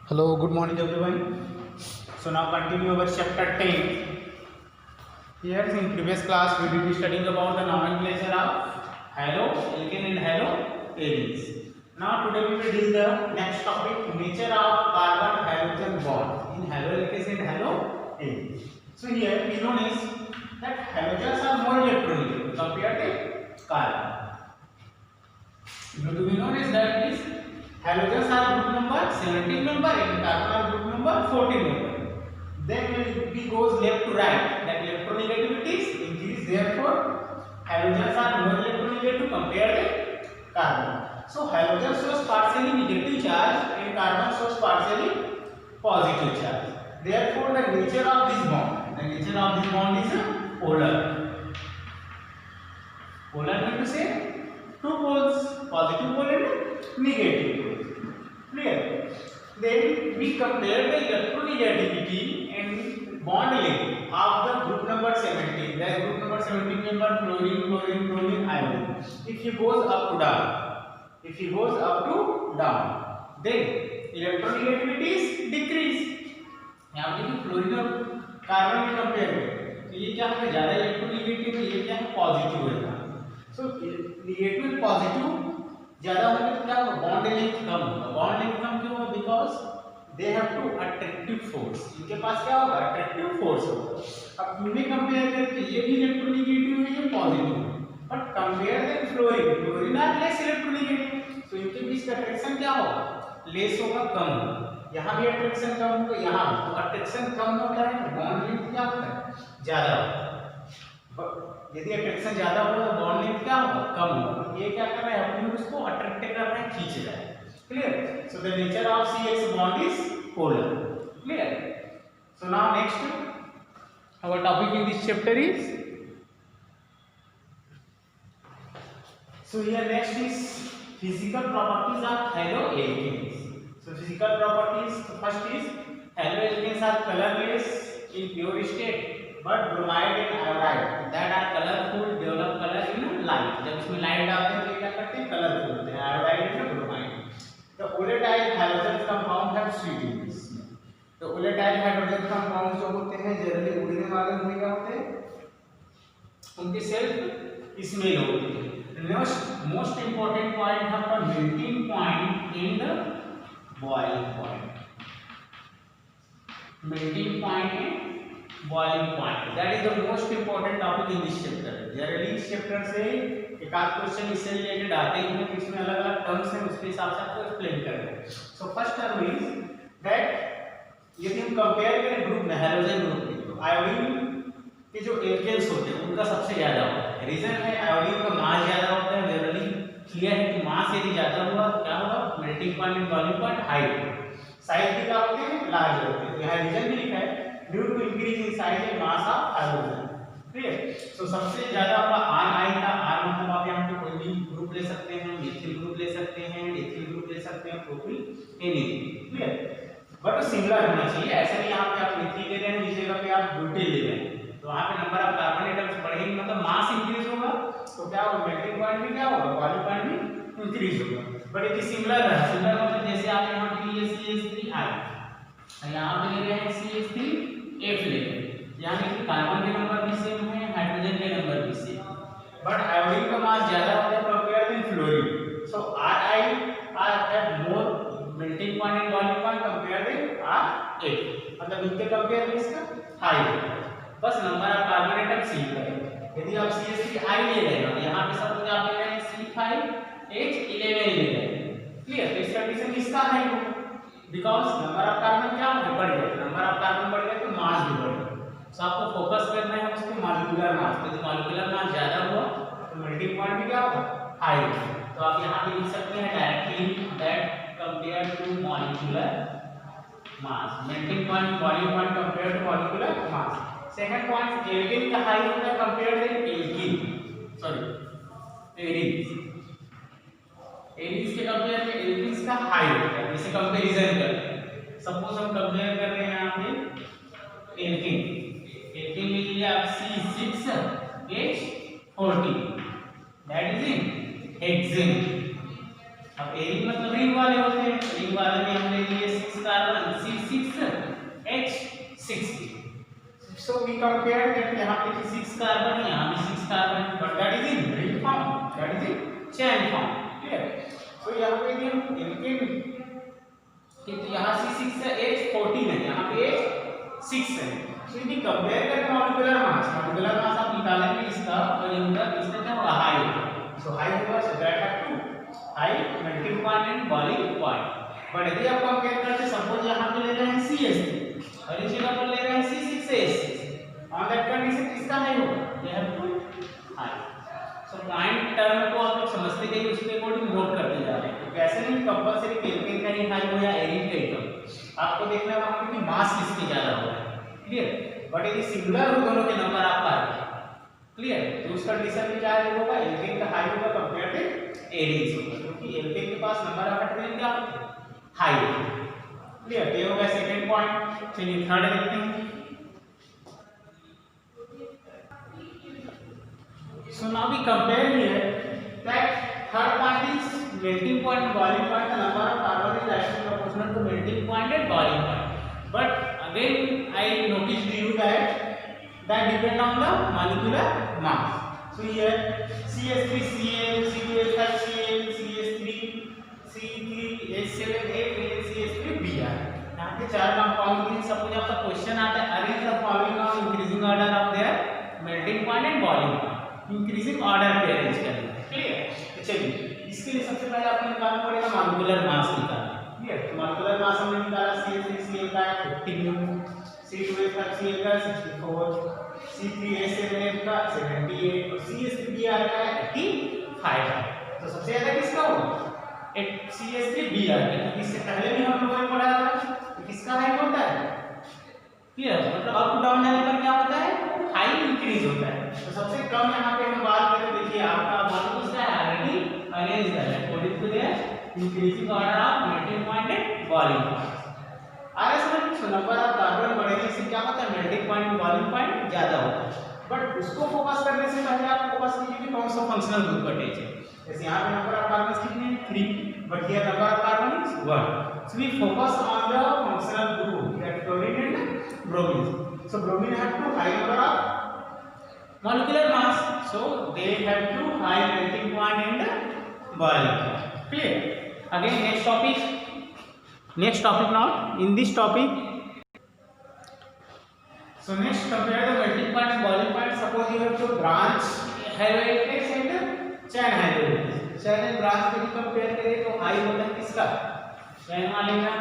Hello, good morning everyone. So now continue our chapter 10. Here in previous class we will be studying about the nomenclature of halo, alkane and halo arenes. Now today we will deal the next topic, nature of carbon halogen bond in halo alkanes and halo arenes. So here we notice that halogens are more electronegative compared to carbon. Do we notice that is halogens are group number 17 member and carbon are group number 14 member. Then when we goes left to right, that electronegativity is increased. Therefore, halogens are more electronegative compared to carbon. So halogen shows partially negative charge and carbon shows partially positive charge. Therefore, the nature of this bond is polar. Polar means to say two poles, positive pole and negative pole. Clear? Then we compare the electronegativity and bond length of the group number 17. That group number 17 member chlorine, iodine. If it goes up to down, then electronegativity is decrease. यहाँ देखिए chlorine और carbon में compare करें तो ये क्या है ज्यादा इलेक्ट्रोनेगेटिव है, ये क्या है पॉजिटिव है। सो नेगेटिव पॉजिटिव ज्यादा होने तो क्या होगा बॉन्ड लेंथ कम होगा। बॉन्ड लेंथ कम क्यों होगा? Because they have to attractive force, इनके पास क्या होगा अट्रैक्टिव फोर्स होगा। अब इनमें कंपेयर करें तो ये भी इलेक्ट्रोनेगेटिव है, ये पॉजिटिव है, but compare the chlorine are less electronegative, तो इनके बीच का अट्रैक्शन क्या होगा लेस होगा, कम होगा। यहाँ भी अट्रैक्शन कम होगा, यहाँ भी। तो अट्रैक्शन कम होता है बॉन्ड लेंथ क्या होता है ज्यादा होता है। यदि अट्रैक्शन ज्यादा होगा तो बॉन्ड लेंथ क्या होगा कम होगा। ये क्या कर रहा है अपने उसको अट्रैक्ट कर रहा है, खींच रहा है। Clear? So the nature of CH bond is polar. Clear? So now next our topic in this chapter is, so here next is physical properties of haloalkanes. So physical properties, first is haloalkanes are colorless in pure state, but bromide and iodide that are colorful develop color in light. जब इसमें light डालते हैं तो क्या करते हैं colourful होते हैं, iodide and bromide. The volatile halogen compound have sweetness. तो volatile hydrogen compound जो होते हैं जनरली उड़ने वाले भूमिका होते हैं, उनकी सेल्फ स्मेल होती है। Most important point है आपका melting point and the boiling point. Melting point and boiling point. That is the most important topic in this chapter. Generally इस chapter से एक आध क्वेश्चन इससे रिलेटेड आते ही हैं, इसमें अलग अलग टर्म्स हैं, उसके हिसाब से आपको एक्सप्लेन कर रहे हैं। So first term is that यदि हम कंपेयर करें ग्रुप में हैलोजन ग्रुप में तो आयोडीन के जो एल्केन्स होते हैं उनका सबसे ज्यादा होता है। रीजन है आयोडीन का मास ज्यादा होता है। जनरली क्लियर है कि मास यदि ज्यादा हुआ तो क्या होगा melting point and boiling point high होगा। साइज भी क्या होते हैं लार्ज होते हैं। यहाँ रीजन भी लिखा है due to increase in size and mass of hydrogen. Clear? तो सबसे ज्यादा आपका आर आई का, आर मतलब आप यहाँ पे कोई भी ग्रुप ले सकते हैं, मिथिल ग्रुप ले सकते हैं, एथिल ग्रुप ले सकते हैं, propyl anything. Clear? But similar होना चाहिए। ऐसा नहीं यहाँ पे आप मिथिल ले रहे हैं इस जगह पे आप ब्यूटेल ले रहे हैं तो वहाँ पे नंबर ऑफ कार्बन एटम्स बढ़ेंगे, मतलब मास इंक्रीज होगा तो क्या होगा मेल्टिंग पॉइंट भी क्या होगा बॉइलिंग पॉइंट भी इंक्रीज होगा। बट ये सिमिलर है। सिमिलर मतलब जैसे आप यहाँ पे लिए CH3I, यहाँ पे ले रहे हैं CH3F ले रहे हैं, यहाँ देखिए कार्बन के नंबर भी सेम है, हाइड्रोजन के नंबर भी सेम, बट आयोडीन का मास ज्यादा होता है compare to fluorine. So Ri have more melting point and boiling point compare to Rf, मतलब इनके कंपेयर में इसका हाई है। बस नंबर ऑफ कार्बन एटम सीख रहे हैं। यदि आप CH3I ले रहे हैं तो यहाँ पे सपोज आप ले रहे हैं C5H11 ले रहे हैं। क्लियर? तो इस कंडीशन में इसका हाई होगा बिकॉज नंबर ऑफ कार्बन क्या होगा बढ़ गया। नंबर ऑफ कार्बन बढ़ गया तो मास भी बढ़ गया। सो आपको फोकस करना है उसके मॉलिक्यूलर मास पे। तो मॉलिक्यूलर मास ज्यादा हुआ तो मेल्टिंग पॉइंट भी क्या होगा हाई होगा। तो आप यहाँ पे लिख सकते हैं directly that compare to molecular mass, melting point boiling point compare to molecular mass. Second point alkane का हाई होता है कंपेयर टू एरीज के कंपेयर में एल्केन्स का हाई होता है। जैसे कंपैरिजन करते हैं, सपोज हम कंपेयर कर रहे हैं यहाँ पे एल्केन ले लीजिए आप C6H14 that is in hexane. अब एरिक मतलब रिंग वाले होते हैं, रिंग वाले में हम ले लिए 6 carbon C6H6। So we compare that यहाँ पे 6 कार्बन है, यहाँ भी 6 कार्बन है, but that is in ring form, that is in chain form, clear? So यहाँ पे यदि हम एल्केन कि यहाँ C6 है, H14 है, यहाँ पे H6 है, तो यदि कंपेयर करें मॉलिक्यूलर मास आप निकालेंगे इसका और इसका क्या होगा हाई, so हाई होगा, so that have to high melting point and boiling point. But यदि आप कंपेयर करते सपोज यहाँ पे ले रहे हैं CH3 और इस जगह पर ले रहे हैं C6H6, ऑन दैट कंडीशन किसका हाई होगा, यह है to high. So point term को आप लोग समझते गए उसके अकॉर्डिंग नोट करते जा रहे हैं, तो कैसे नहीं कंपलसरी एल्केन का ही हाई हो या एरिक का ही कम, आपको देखना है वहां पे कि मास किसकी ज्यादा हो रहा है, क्लियर? बट यदि सिमिलर हो दोनों के नंबर आप पा रहे हैं, क्लियर, तो उस कंडीशन में क्या होगा, एल्केन का हाई होगा कंपेयर टू एरिक होगा, क्योंकि एल्केन के पास नंबर ऑफ एटॉम क्या होते हैं हाई होते, क्लियर? ये हो गया सेकंड पॉइंट। चलिए थर्ड देखते हैं। So now we compare here that third point is melting point and boiling point. The number of carbon is directly proportional to melting point and boiling point. But again, I noticed to you that depend on the molecular mass. So here CH3Cl, C2H5Cl, CH3, C3H7F, CH3Br. यहाँ पे चार compound की suppose आपका question आता है, arrange the following on increasing order of their melting point and boiling point, increasing order पे arrange करना है, क्लियर? तो चलिए इसके लिए सबसे पहले आपको निकालना पड़ेगा मॉलिक्यूलर मास निकालना, क्लियर? तो मॉलिक्यूलर मास हमने निकाला CH3Cl का 50, C2H5Cl का 64, C3H7F का 78 और CH3Br का 85 है। तो सबसे ज्यादा किसका होगा, एक CH3Br का, इससे पहले भी हम लोगों ने पढ़ा था तो किसका हाई होता है, क्लियर? मतलब अप डाउन जाने पर क्या होता है, हाई इंक्रीज होता है। तो सबसे कम यहाँ पे हम बात करें, देखिए आपका मॉलिक्यूल है ऑलरेडी अरेंज है according to their increasing order of melting point and boiling point. आगे समझ, नंबर ऑफ कार्बन बढ़ने से क्या होता है, melting point and boiling point ज्यादा होता है। बट उसको फोकस करने से पहले आप फोकस कीजिए कि कौन सा फंक्शनल ग्रुप का टेज है। जैसे यहाँ पे नंबर ऑफ कार्बन कितने हैं 3, but here number of carbon is 1, so we focus on the functional group that chlorine and bromine. So bromine have to high number of molecular mass, so they have to high melting point and boiling point, clear? Again next topic now in this topic, so next compare the melting point and boiling point. Suppose you have to branch hydrolysis and chain hydrolysis, chain and branch को compare करें तो high होता है किसका, चैन वाले का,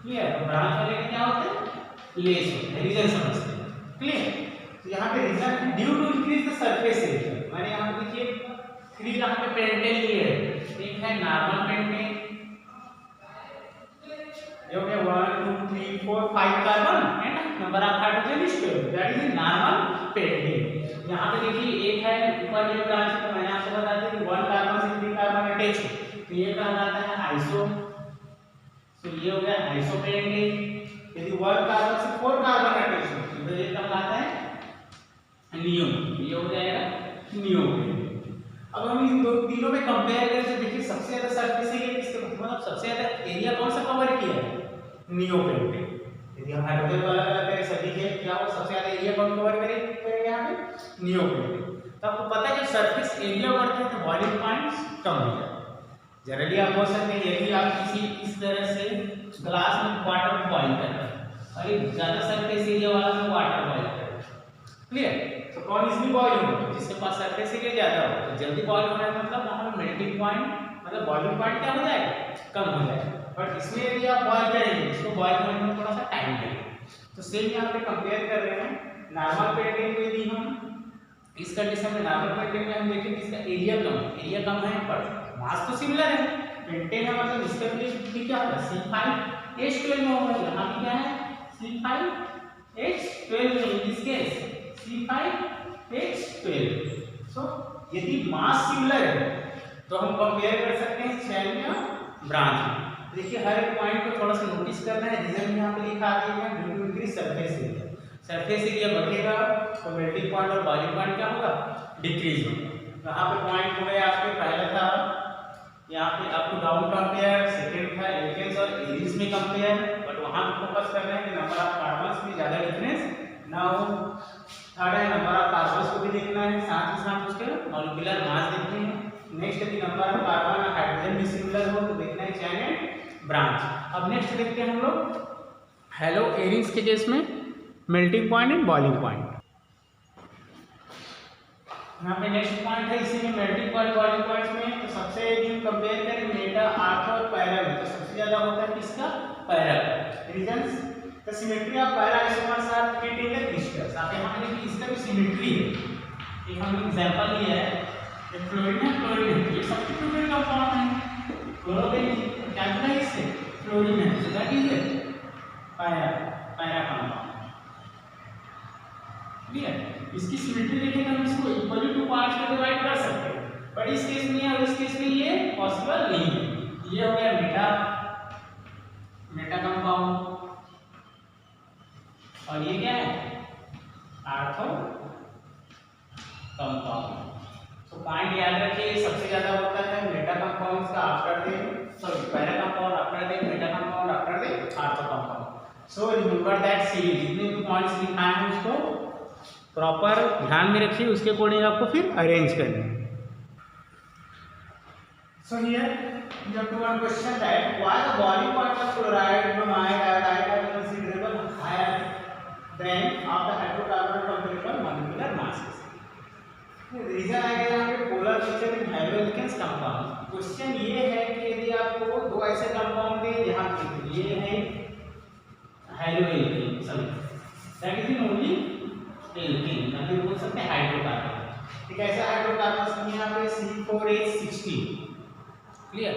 clear? Branch वाले का क्या होता है, लेस होता है, रीजन समझते हैं, क्लियर? तो यहाँ पे reason due to increase the surface area, मैंने यहाँ पे देखिए 3 यहाँ पे पेंटेन लिए है, एक है नॉर्मल पेंटेन, ये हो गया 1 2 3 4 5 carbon and number of hydrogen is 12, that is normal pentane. यहाँ पे देखिए एक है ऊपर ये ब्रांच, तो मैंने आपको बता दिया कि 1 कार्बन से 3 कार्बन अटैच है, तो ये कहलाता है आइसो, तो ये हो गया आइसो पेंटेन। यदि 1 कार्बन से 4 कार्बन अटैच है तो ये कहलाता है नियो, ये हो जाएगा नियो पेंटेन। अब हम इन दो तीनों में कंपेयर करें तो देखिए सबसे ज्यादा सरफेस एरिया किसका, मतलब सबसे ज्यादा एरिया कौन सा कवर किया है, नियो पेंटेन। यदि हम हाइड्रोजन वाला करें सभी के क्या हो, सबसे ज्यादा एरिया कौन कवर करेंगे यहाँ पे, नियो पेंटेन। तो आपको पता है जब सरफेस एरिया बढ़ता है तो बॉइलिंग पॉइंट्स कम हो जाते हैं। जनरली आप बोल सकते हैं यदि आप किसी इस तरह से ग्लास में वाटर बॉइल कर रहे हैं और एक ज्यादा सरफेस एरिया वाला में वाटर बॉइल कर रहे हैं, क्लियर? तो कौन इजली बॉइल होगा, जिसके पास सरफेस एरिया ज्यादा हो, तो जल्दी बॉइल होना है, मतलब वहां मेल्टिंग पॉइंट मतलब बॉइलिंग पॉइंट क्या हो जाएगा, कम हो जाएगा। बट इसमें यदि आप बॉइल करेंगे इसको बॉइल होने में थोड़ा सा टाइम लगेगा। तो सेम यहाँ पे कंपेयर कर रहे हैं नॉर्मल पेंटेन को, यदि हम इस कंडीशन में नॉर्मल पेंटेन में हम देखें इसका एरिया कम है पर मास तो सिमिलर है, पेंटेन है मतलब इसका भी क्या होगा C5H12 में होगा, यहाँ भी क्या है C5H12 in this case C5H12। सो यदि मास सिमिलर है तो हम कंपेयर कर सकते हैं चैन में ब्रांच में। देखिए हर एक पॉइंट को थोड़ा सा नोटिस करना है, रीजन यहाँ पे लिखा आ गया है due to increase surface area, surface area बढ़ेगा तो मेल्टिंग पॉइंट और बॉइलिंग पॉइंट क्या होगा, डिक्रीज होगा। यहाँ पे पॉइंट हो गया आपके पहला था यहाँ पे up to down compare, second था एल्केन्स और एरिड्स में कंपेयर, बट वहाँ पे फोकस कर रहे हैं कि नंबर ऑफ कार्बन्स में ज़्यादा डिफरेंस ना हो। थर्ड है नंबर ऑफ कार्बन्स को भी देखना है, साथ ही साथ उसके मॉलिक्यूलर मास देखने हैं। नेक्स्ट यदि नंबर ऑफ कार्बन और हाइड्रोजन भी सिमिलर हो तो देखना है चेन एंड ब्रांच। अब नेक्स्ट देखते हैं हम लोग हेलो एरिड्स के केस में melting point and boiling point. यहाँ पे नेक्स्ट पॉइंट है इसी में मेल्टिंग पॉइंट बॉइलिंग पॉइंट्स में। तो सबसे यदि कंपेयर करें मेटा आर्थ और पैरा में तो सबसे ज्यादा होता है किसका? पैरा का। Reasons the symmetry of para isomers are fit in the crystals. आप यहाँ पे देखिए इसका भी सिमेट्री है। एक हम एग्जांपल लिया है, ये फ्लोरीन है, फ्लोरीन है, ये सब्स्टिट्यूटेड कंपाउंड है। क्लोरोबेन क्या है इससे? फ्लोरीन है, so that is para, para compound. Clear? इसकी सिमेट्री देखें तो हम इसको इक्वली टू पार्ट्स में डिवाइड कर सकते हैं, बट इस केस में और इस केस में ये पॉसिबल नहीं है। ये हो गया मेटा, मेटा कंपाउंड, और ये क्या है? Ortho compound. तो पॉइंट याद रखिए सबसे ज्यादा होता है मेटा कंपाउंड्स का after they, sorry para compound after they, Meta compound after they, ortho compound. So remember that series, जितने भी पॉइंट्स लिखा है उसको प्रॉपर ध्यान में रखिए, उसके अकॉर्डिंग आपको फिर अरेंज करना है। So here you have to one question that why the boiling point of chloride, bromide, iodide are considerable higher than of the hydrocarbon comparable molecular masses. Reason आएगा यहाँ पे polar nature in hydroalkanes compound. Question ये है कि यदि आपको दो ऐसे कंपाउंड दे जहाँ ये है hydroalkane, sorry that is in only alkane, ना फिर बोल सकते हैं हाइड्रोकार्बन। ठीक है, ऐसा हाइड्रोकार्बन यहाँ पे C4H16, क्लियर,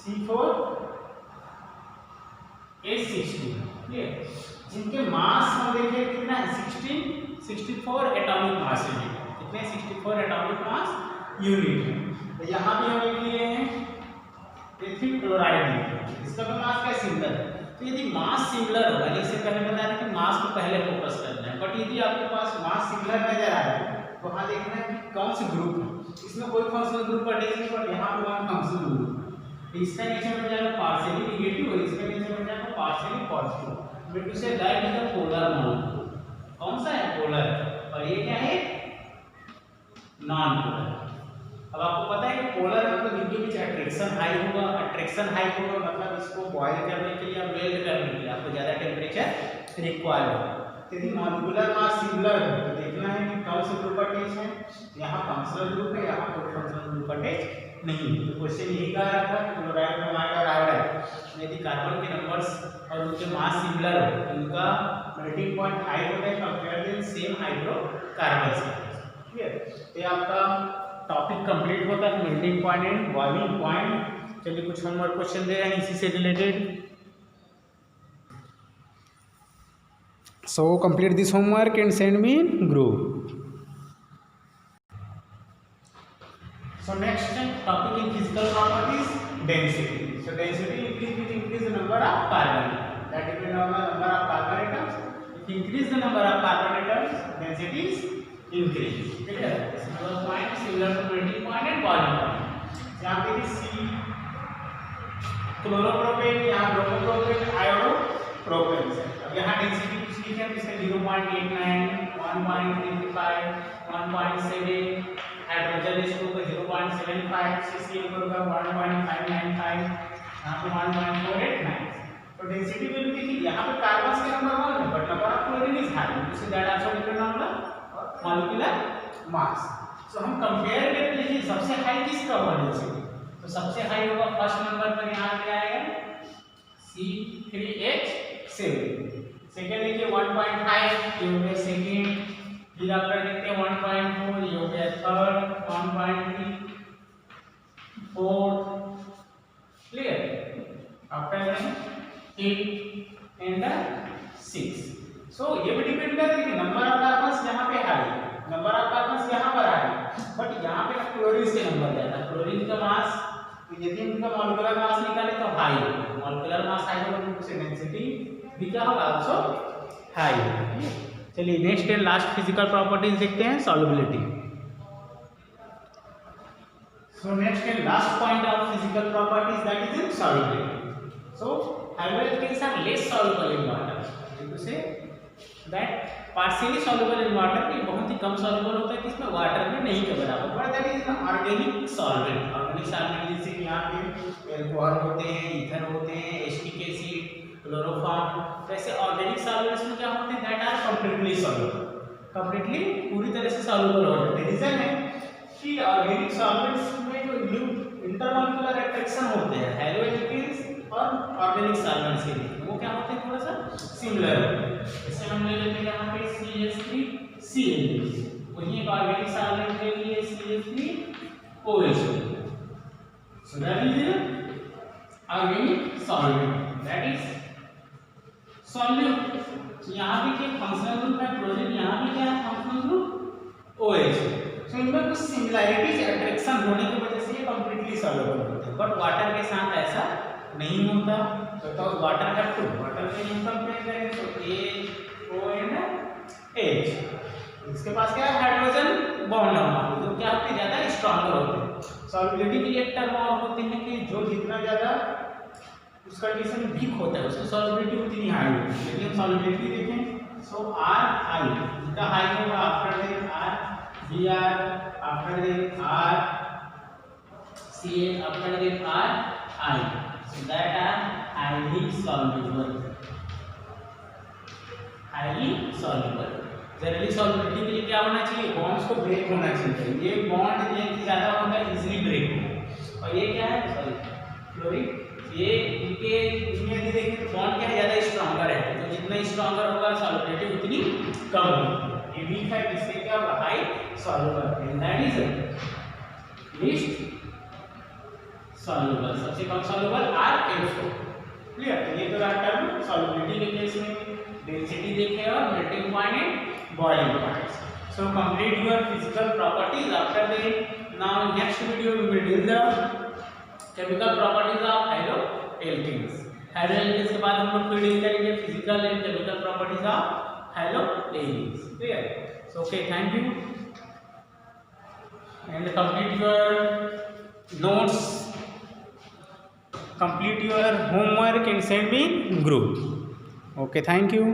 C4H16, क्लियर, जिनके मास हम देखें कितना है 64 एटॉमिक मास यूनिट, कितने 64 एटॉमिक मास यूनिट है। तो यहाँ भी हम लिख लिए हैं एथिल क्लोराइड, इसका भी मास क्या सिमिलर है। तो यदि मास सिमिलर होगा, जैसे पहले बता रहे कि मास को पहले फोकस करना है, बट यदि आपके पास मास सिमिलर नजर आ रहा है तो वहाँ देखना है कि कौन से ग्रुप है। इसमें कोई फंक्शनल ग्रुप अटैच नहीं, बट यहाँ पे वन फंक्शनल ग्रुप। इसका नेचर बन जाएगा पार्शियली नेगेटिव और इसका नेचर बन जाएगा partially positive. Mean to say that is the polar molecule. कौन सा है? पोलर, और ये क्या है? Non polar. अब आपको पता है कि पोलर मतलब इनके बीच अट्रैक्शन हाई होगा, अट्रैक्शन हाई होगा मतलब इसको बॉयल करने के लिए या मेल्ट करने के लिए आपको ज्यादा टेम्परेचर रिक्वायर्ड होगा। यदि मॉलिक्यूलर मास सिमिलर है तो देखना है कि कौन से ग्रुप अटैच है। यहाँ फंक्शनल ग्रुप है, यहाँ कोई फंक्शनल ग्रुप अटैच नहीं। तो क्वेश्चन यही कह रहा था कि क्लोराइड, ब्रोमाइड और आयोडाइड यदि कार्बन के नंबर्स और उनके मास सिमिलर हो तो उनका मेल्टिंग पॉइंट हाई होता है कंपेयर विद सेम हाइड्रोकार्बन से। क्लियर? ये आपका टॉपिक कंप्लीट होता है melting point and boiling point. चलिए कुछ होमवर्क क्वेश्चन दे रहे हैं इसी से related. So complete this homework and send me in group. So next topic in physical properties, density. So density increase with increase the number of carbon. That depends on the number of carbon atoms. If you increase the number of carbon atoms, density is increase. Clear? This is the point similar to melting point and boiling point. यहाँ पे भी C chloropropane, यहाँ bromopropane, आयोडोप्रोपेन है। अब यहाँ density कुछ लिखे हैं, इसका 0.89, 1.35, 1.7, हाइड्रोजन इसको 0.75, सीसीएल को 1.595, यहाँ पे 1.489। तो डेंसिटी वैल्यू देखिए, यहाँ पे कार्बन के नंबर 1 है, but number of chlorine is high, so that also depend on the molecular mass. So हम कंपेयर करके देखिए सबसे हाई किसका होगा डेंसिटी। तो सबसे हाई होगा फर्स्ट नंबर पर, यहाँ पे आएगा C3H7। सेकेंड देखिए 1.5, ये हो गया सेकेंड। फिर आफ्टर देखते हैं 1.4, ये हो गया third, 1.3 fourth. Clear? After 8 and 6। सो ये भी डिपेंड करता है कि नंबर ऑफ कार्बन्स यहाँ पे हाई, नंबर ऑफ कार्बन्स यहाँ पर हाई, बट यहाँ पे क्लोरीन के नंबर ज्यादा। क्लोरीन का मास, यदि उनका मॉलिक्यूलर मास निकाले तो हाई होगा, मॉलिक्यूलर मास हाई होगा तो उससे डेंसिटी भी क्या होगा? आल्सो हाई होगा। चलिए next and last physical properties देखते हैं, solubility. So next and last point of physical properties, that is in solubility. So haloalkanes are less soluble in water. To say that partially soluble in water, ये बहुत ही कम soluble होता है किसमें, water में नहीं के बराबर, but that is an organic solvent. Organic solvent जैसे कि यहाँ पे एल्कोहल होते हैं, ईथर होते हैं, एसिटिक एसिड, क्लोरोफॉर्म, वैसे ऑर्गेनिक सॉल्वेंट्स में क्या होते हैं, that are completely soluble, completely पूरी तरह से सॉल्युबल हो जाते हैं. रीजन है कि ऑर्गेनिक सॉल्वेंट्स में जो इंटरमॉलिक्यूलर अट्रैक्शन होते हैं हैलोएल्केन्स और ऑर्गेनिक सॉल्वेंट्स के बीच, वो क्या होते हैं, थोड़ा सा सिमिलर होते हैं. जैसे हम ले लेते हैं यहाँ पे CH3Cl, वही एक ऑर्गेनिक सॉल्वेंट के लिए CH3OH. So that is organic solvent, that is solute. यहाँ पे क्या फंक्शनल ग्रुप है क्लोरीन, यहाँ पे क्या है फंक्शनल ग्रुप OH. सो इनमें कुछ सिमिलैरिटीज अट्रैक्शन होने की वजह से ये कंप्लीटली सॉल्युबल होते हैं, बट वाटर के साथ ऐसा नहीं होता. तो वाटर का टू वाटर के हम कंपेयर करें तो AONH, इसके पास क्या है, हाइड्रोजन बॉन्ड हमारे जो क्या होते हैं, ज्यादा स्ट्रॉन्गर होते हैं. सॉल्युबिलिटी के लिए टर्म और होते हैं कि जो जितना ज्यादा उस कंडीशन वीक होता है उसकी सॉल्युबिलिटी उतनी हाई होती है. लेकिन सॉल्युबिलिटी देखें, सो RI जितना हाई होगा after that RBr, after that RCl, after that RI, so that are highly soluble, highly soluble. Generally solubility के लिए क्या होना चाहिए, बॉन्ड्स को ब्रेक होना चाहिए. ये बॉन्ड ये ज्यादा होगा इजीली ब्रेक होगा, और ये क्या है, सॉरी क्लोरीन, ये इनके इनमें यदि देखें तो बॉन्ड क्या है, ज्यादा स्ट्रॉन्गर है. तो जितना स्ट्रॉन्गर होगा सॉल्युबिलिटी उतनी कम होगी. ये वीक है जिससे क्या होगा, high soluble, and that is least soluble, सबसे कम सॉल्युबल RHO. क्लियर. तो ये तो रहा टर्म सॉल्युबिलिटी के केस में. डेंसिटी देखे और melting point and boiling point. So complete your physical properties. After that now next video we will deal the chemical properties of haloalkanes. Haloalkanes के बाद हम लोग फिर डील करेंगे physical and chemical properties of haloalkanes. Clear. So okay, thank you and complete your notes, complete your homework and send me in group. Okay, thank you.